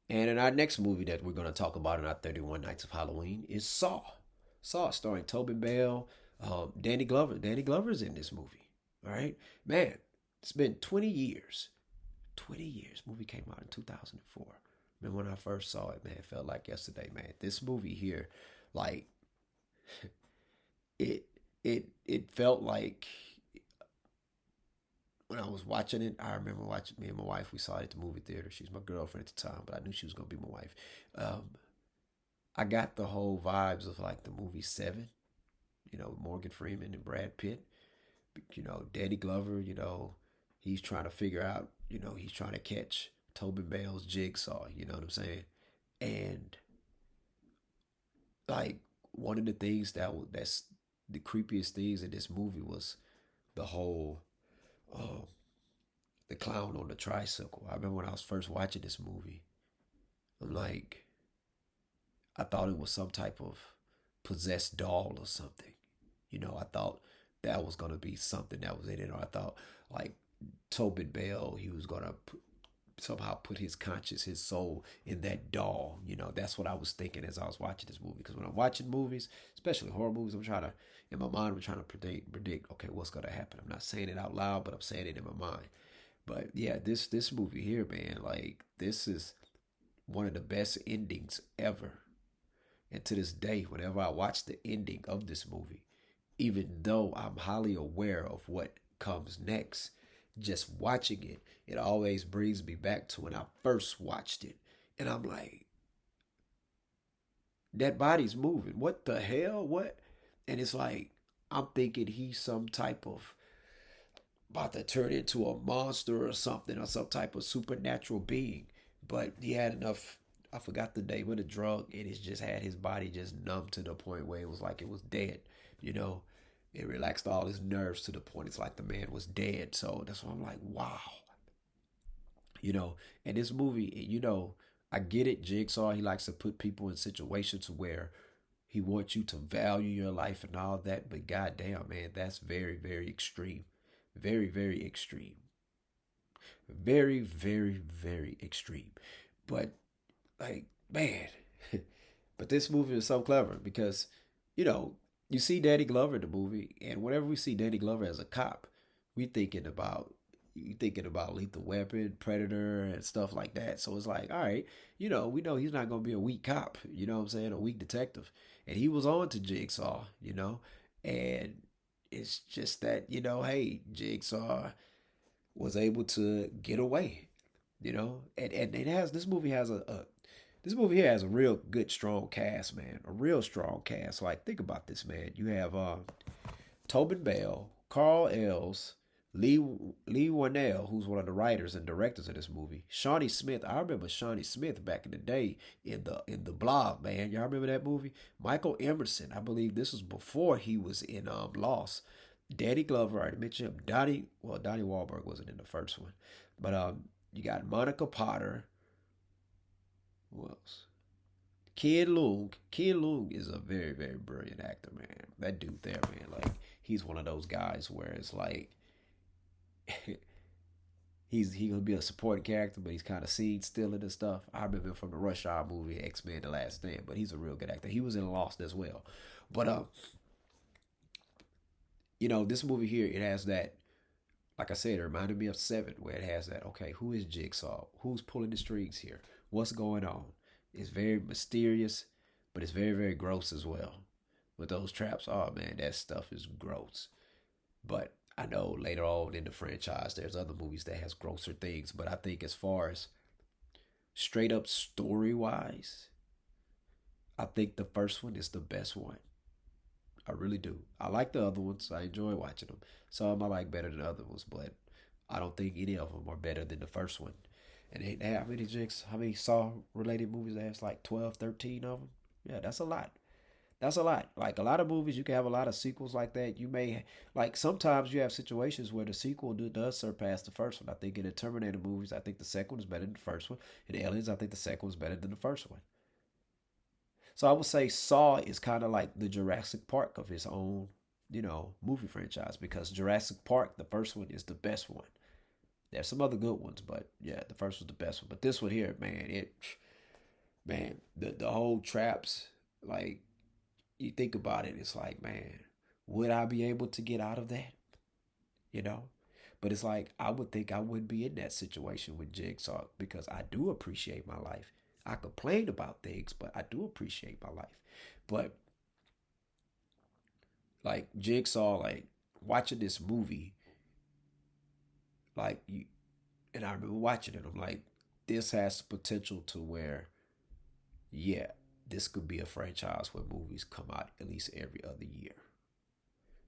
And in our next movie that we're going to talk about in our 31 Nights of Halloween is Saw. Saw, starring Tobin Bell, Danny Glover. Danny Glover's in this movie. All right, man. It's been 20 years. 20 years. Movie came out in 2004. Remember when I first saw it, man? It felt like yesterday, man. This movie here, like it, it felt like when I was watching it. I remember watching me and my wife. We saw it at the movie theater. She was my girlfriend at the time, but I knew she was gonna be my wife. Um, I got the whole vibes of like the movie Seven. Morgan Freeman and Brad Pitt. Danny Glover. He's trying to figure out. He's trying to catch Tobin Bell's jigsaw. You know what I'm saying? And like one of the things that's the creepiest things in this movie was the whole uh, the clown on the tricycle. I remember when I was first watching this movie, I'm like, I thought it was some type of possessed doll or something. I thought that was gonna be something that was in it, or I thought like Tobin Bell, he was gonna somehow put his conscience, his soul in that doll. That's what I was thinking as I was watching this movie. Because when I'm watching movies, especially horror movies, in my mind, I'm trying to predict, okay, what's gonna happen. I'm not saying it out loud, but I'm saying it in my mind. But yeah, this movie here, man, like this is one of the best endings ever. And to this day, whenever I watch the ending of this movie, even though I'm highly aware of what comes next, just watching it, it always brings me back to when I first watched it. And I'm like, that body's moving. What the hell? What? And it's like, I'm thinking he's some type of about to turn into a monster or something, or some type of supernatural being. But he had enough. I forgot the name of the drug, and it just had his body just numb to the point where it was like it was dead. You know, it relaxed all his nerves to the point it's like the man was dead. So that's why I'm like, wow. And this movie, I get it. Jigsaw, he likes to put people in situations where he wants you to value your life and all that. But goddamn, man, that's very, very extreme. Very, very extreme. Very, very, very extreme. But like, man, but this movie is so clever because, you know, you see Danny Glover in the movie, and whenever we see Danny Glover as a cop, we thinking about you thinking about Lethal Weapon, Predator, and stuff like that. So it's like, all right, we know he's not gonna be a weak cop. You know what I'm saying? A weak detective, and he was on to Jigsaw. And it's just that hey, Jigsaw was able to get away. And it has this movie has a this movie here has a real good strong cast, man. A real strong cast. Like think about this, man. You have Tobin Bell, Carl Ells, Lee Lee Warnell, who's one of the writers and directors of this movie. Shawnee Smith. I remember Shawnee Smith back in the day in the Blob, man. Y'all remember that movie? Michael Emerson. I believe this was before he was in Lost. Danny Glover, I already mentioned him. Donnie Wahlberg wasn't in the first one, but you got Monica Potter. Who else? Ken Leung. Ken Leung is a very, very brilliant actor, man. That dude there, man, like he's one of those guys where it's like he gonna be a supporting character, but he's kind of scene stealing and stuff. I remember him from the Rush Hour movie, X Men: The Last Stand, but he's a real good actor. He was in Lost as well, but this movie here, it has that. Like I said, it reminded me of Seven, where it has that. Okay, who is Jigsaw? Who's pulling the strings here? What's going on? It's very mysterious, but it's very, very gross as well. With those traps, oh man, that stuff is gross. But I know later on in the franchise, there's other movies that has grosser things. But I think as far as straight up story wise, I think the first one is the best one. I really do. I like the other ones. I enjoy watching them. Some I like better than other ones, but I don't think any of them are better than the first one. And they have how many jigs, how many Saw related movies? There's like 12, 13 of them. Yeah, that's a lot. That's a lot. Like a lot of movies, you can have a lot of sequels like that. You may like sometimes you have situations where the sequel does surpass the first one. I think in the Terminator movies, I think the second one is better than the first one. In Aliens, I think the second one is better than the first one. So I would say Saw is kind of like the Jurassic Park of his own, movie franchise because Jurassic Park, the first one, is the best one. There's some other good ones, but yeah, the first was the best one. But this one here, man, man, the whole traps, like you think about it, it's like, man, would I be able to get out of that? You know? But it's like I would think I wouldn't be in that situation with Jigsaw because I do appreciate my life. I complain about things, but I do appreciate my life. But like Jigsaw, like watching this movie, like you, and I remember watching it. I'm like, this has the potential to where, yeah, this could be a franchise where movies come out at least every other year.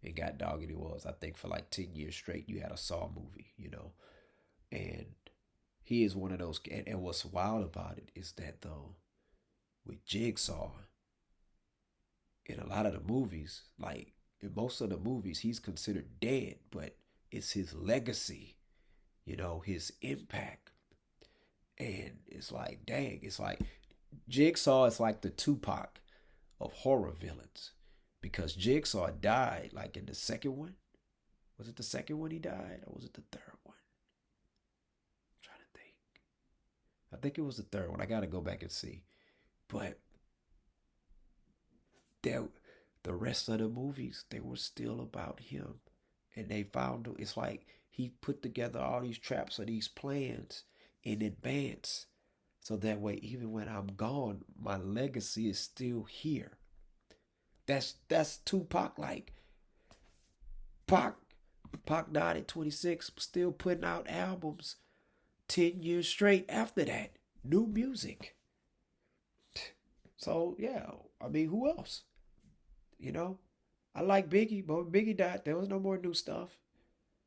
And God dog it was, I think for like 10 years straight, you had a Saw movie, and he is one of those. And what's wild about it is that though, with Jigsaw, in a lot of the movies, like in most of the movies, he's considered dead, but it's his legacy, his impact. And it's like, dang, it's like Jigsaw is like the Tupac of horror villains because Jigsaw died like in the second one. Was it the second one he died or was it the third one? I'm trying to think. I think it was the third one. I got to go back and see. But there, the rest of the movies, they were still about him. And they found it's like he put together all these traps or these plans in advance. So that way, even when I'm gone, my legacy is still here. That's Tupac. Like Pac, Pac died at 26, still putting out albums 10 years straight after that. New music. So yeah, I mean, who else? You know, I like Biggie, but when Biggie died, there was no more new stuff.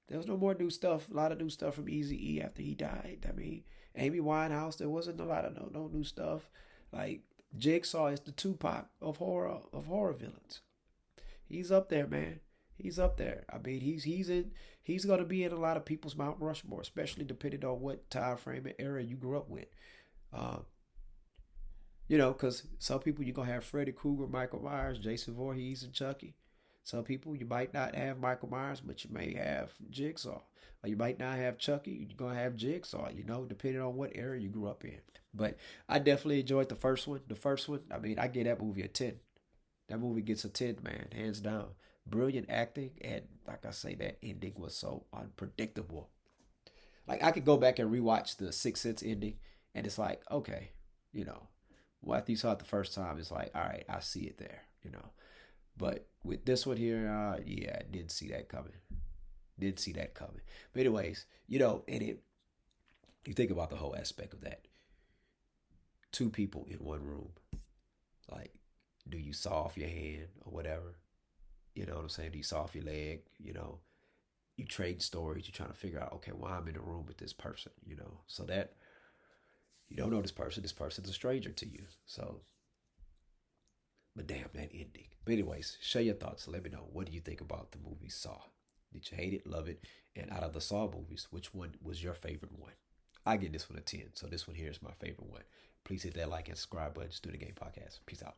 There was no more new stuff. A lot of new stuff from Easy E after he died. I mean, Amy Winehouse, there wasn't a lot of no new stuff. Like Jigsaw is the Tupac of horror villains. He's up there, man. He's up there. I mean, he's gonna be in a lot of people's Mount Rushmore, especially depending on what time frame and era you grew up with. Um, because some people you're gonna have Freddy Krueger, Michael Myers, Jason Voorhees, and Chucky. Some people you might not have Michael Myers, but you may have Jigsaw. Or you might not have Chucky, you're gonna have Jigsaw, depending on what era you grew up in. But I definitely enjoyed the first one. The first one, I mean, I give that movie a 10. That movie gets a 10, man, hands down. Brilliant acting, and like I say, that ending was so unpredictable. Like I could go back and rewatch the Sixth Sense ending, and it's like, okay, you know, well, after you saw it the first time, it's like, all right, I see it there. But with this one here, yeah, I didn't see that coming. Didn't see that coming. But anyways, and you think about the whole aspect of that. Two people in one room. Like, do you saw off your hand or whatever? You know what I'm saying? Do you saw off your leg? You trade stories. You're trying to figure out, okay, why I'm in the room with this person. So that you don't know this person. This person's a stranger to you. So, but damn, that ending. But anyways, share your thoughts. Let me know. What do you think about the movie Saw? Did you hate it, love it? And out of the Saw movies, which one was your favorite one? I give this one a 10. So this one here is my favorite one. Please hit that like and subscribe button. Stu the Game Podcast. Peace out.